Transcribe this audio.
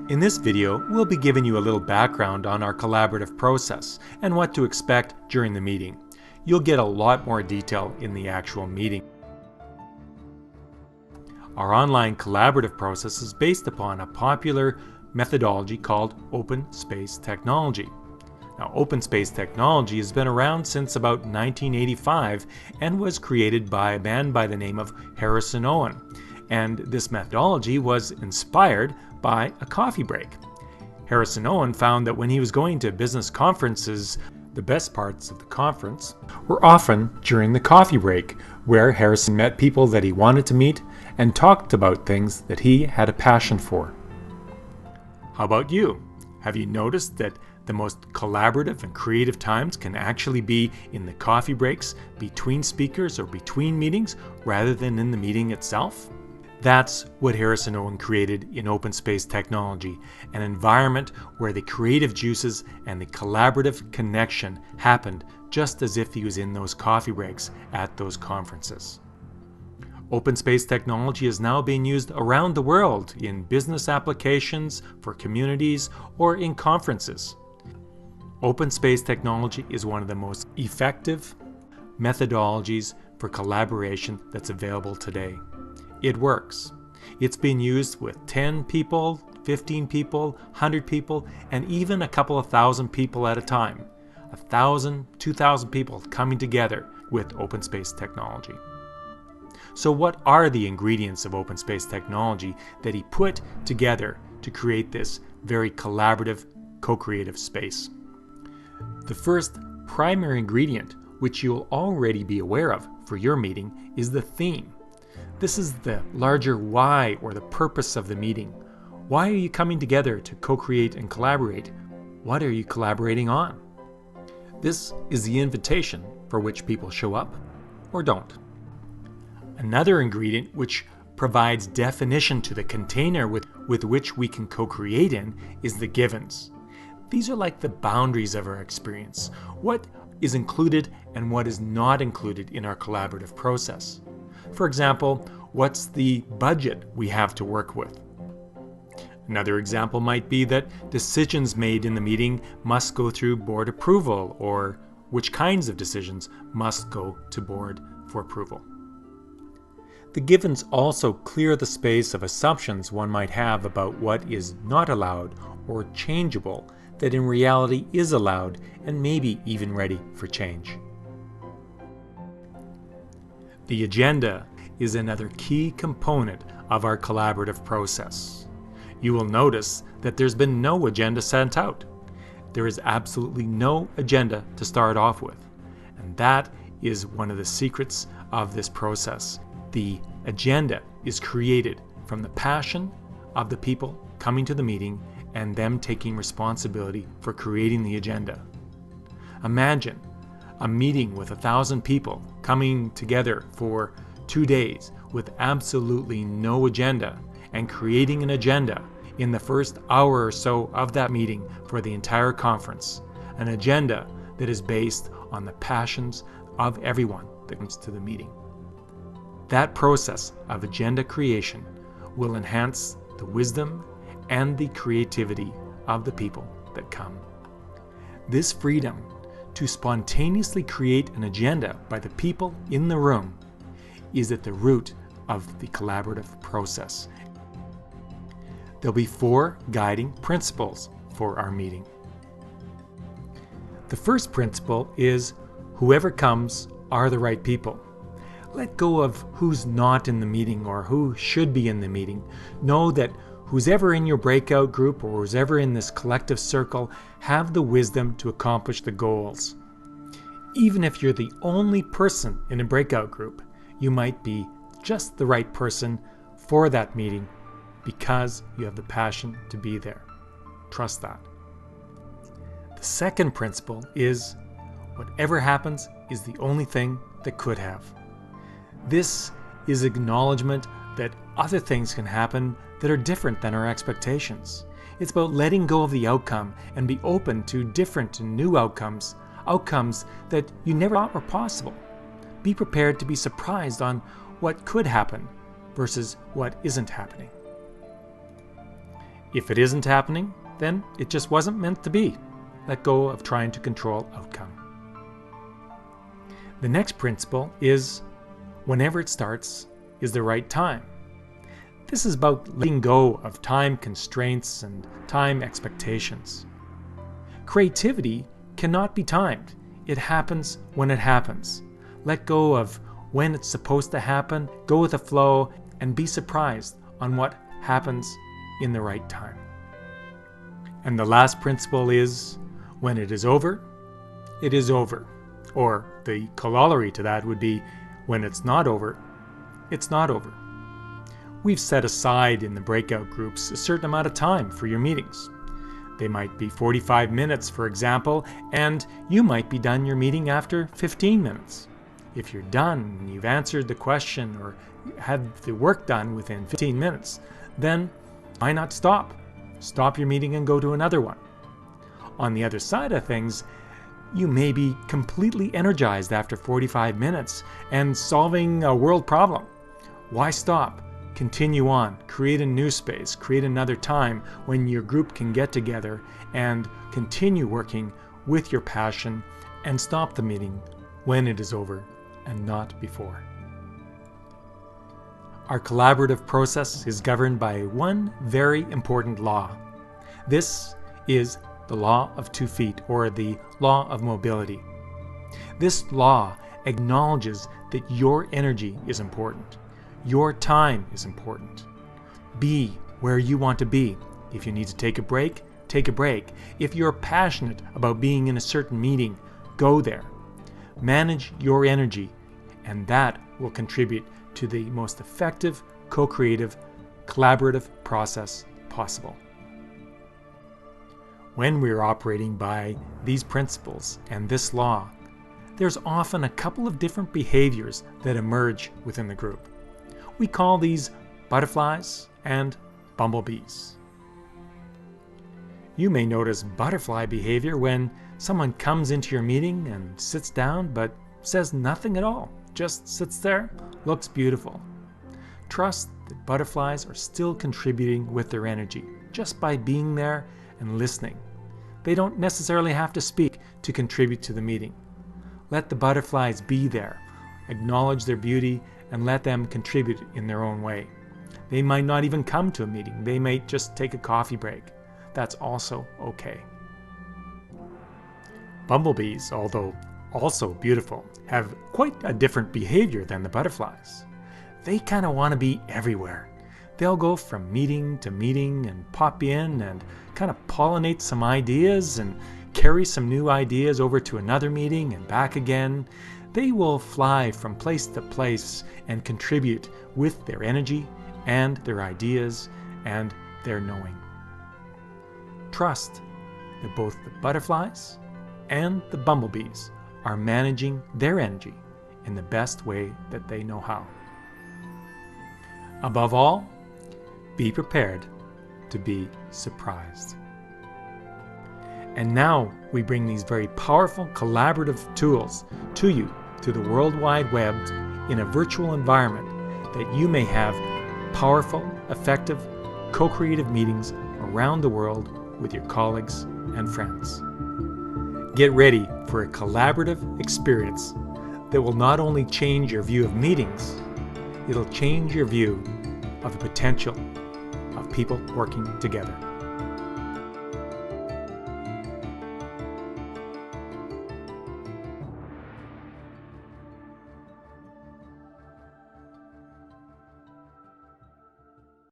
In this video, we'll be giving you a little background on our collaborative process and what to expect during the meeting. You'll get a lot more detail in the actual meeting. Our online collaborative process is based upon a popular methodology called open space technology. Now, open space technology has been around since about 1985 and was created by a man by the name of Harrison Owen. And this methodology was inspired by a coffee break. Harrison Owen found that when he was going to business conferences, the best parts of the conference were often during the coffee break, where Harrison met people that he wanted to meet and talked about things that he had a passion for. How about you? Have you noticed that the most collaborative and creative times can actually be in the coffee breaks between speakers or between meetings rather than in the meeting itself? That's what Harrison Owen created in open space technology, an environment where the creative juices and the collaborative connection happened just as if he was in those coffee breaks at those conferences. Open space technology is now being used around the world in business applications, for communities, or in conferences. Open space technology is one of the most effective methodologies for collaboration that's available today. It works. It's been used with 10 people, 15 people, 100 people, and even a couple of thousand people at a time. 1,000, 2,000 people coming together with open space technology. So what are the ingredients of open space technology that he put together to create this very collaborative, co-creative space? The first primary ingredient, which you'll already be aware of for your meeting, is the theme. This is the larger why or the purpose of the meeting. Why are you coming together to co-create and collaborate? What are you collaborating on? This is the invitation for which people show up or don't. Another ingredient which provides definition to the container with which we can co-create in is the givens. These are like the boundaries of our experience. What is included and what is not included in our collaborative process. For example, what's the budget we have to work with? Another example might be that decisions made in the meeting must go through board approval, or which kinds of decisions must go to board for approval. The givens also clear the space of assumptions one might have about what is not allowed or changeable that in reality is allowed and maybe even ready for change. The agenda is another key component of our collaborative process. You will notice that there's been no agenda sent out. There is absolutely no agenda to start off with. And that is one of the secrets of this process. The agenda is created from the passion of the people coming to the meeting and them taking responsibility for creating the agenda. Imagine a meeting with 1,000 people coming together for 2 days with absolutely no agenda and creating an agenda in the first hour or so of that meeting for the entire conference. An agenda that is based on the passions of everyone that comes to the meeting. That process of agenda creation will enhance the wisdom and the creativity of the people that come. This freedom to spontaneously create an agenda by the people in the room is at the root of the collaborative process. There'll be 4 guiding principles for our meeting. The first principle is whoever comes are the right people. Let go of who's not in the meeting or who should be in the meeting. Know that who's ever in your breakout group or who's ever in this collective circle have the wisdom to accomplish the goals. Even if you're the only person in a breakout group, you might be just the right person for that meeting because you have the passion to be there. Trust that. The second principle is whatever happens is the only thing that could have. This is acknowledgement that other things can happen that are different than our expectations. It's about letting go of the outcome and be open to different and new outcomes that you never thought were possible. Be prepared to be surprised on what could happen versus what isn't happening. If it isn't happening, then it just wasn't meant to be. Let go of trying to control outcome. The next principle is whenever it starts is the right time. This is about letting go of time constraints and time expectations. Creativity cannot be timed. It happens when it happens. Let go of when it's supposed to happen, go with the flow, and be surprised on what happens in the right time. And the last principle is, when it is over, it is over. Or the corollary to that would be, when it's not over, it's not over. We've set aside in the breakout groups a certain amount of time for your meetings. They might be 45 minutes, for example, and you might be done your meeting after 15 minutes. If you're done and you've answered the question or had the work done within 15 minutes, then why not stop? Stop your meeting and go to another one. On the other side of things, you may be completely energized after 45 minutes and solving a world problem. Why stop? Continue on, create a new space, create another time when your group can get together and continue working with your passion, and stop the meeting when it is over and not before. Our collaborative process is governed by one very important law. This is the law of 2 feet, or the law of mobility. This law acknowledges that your energy is important. Your time is important. Be where you want to be. If you need to take a break, take a break. If you're passionate about being in a certain meeting, go there. Manage your energy, and that will contribute to the most effective, co-creative, collaborative process possible. When we're operating by these principles and this law, there's often a couple of different behaviors that emerge within the group. We call these butterflies and bumblebees. You may notice butterfly behavior when someone comes into your meeting and sits down but says nothing at all, just sits there, looks beautiful. Trust that butterflies are still contributing with their energy just by being there and listening. They don't necessarily have to speak to contribute to the meeting. Let the butterflies be there, acknowledge their beauty, and let them contribute in their own way. They might not even come to a meeting. They might just take a coffee break. That's also okay. Bumblebees, although also beautiful, have quite a different behavior than the butterflies. They kind of want to be everywhere. They'll go from meeting to meeting and pop in and kind of pollinate some ideas and carry some new ideas over to another meeting and back again. They will fly from place to place and contribute with their energy and their ideas and their knowing. Trust that both the butterflies and the bumblebees are managing their energy in the best way that they know how. Above all, be prepared to be surprised. And now we bring these very powerful collaborative tools to you through the World Wide Web in a virtual environment that you may have powerful, effective, co-creative meetings around the world with your colleagues and friends. Get ready for a collaborative experience that will not only change your view of meetings, it'll change your view of the potential of people working together.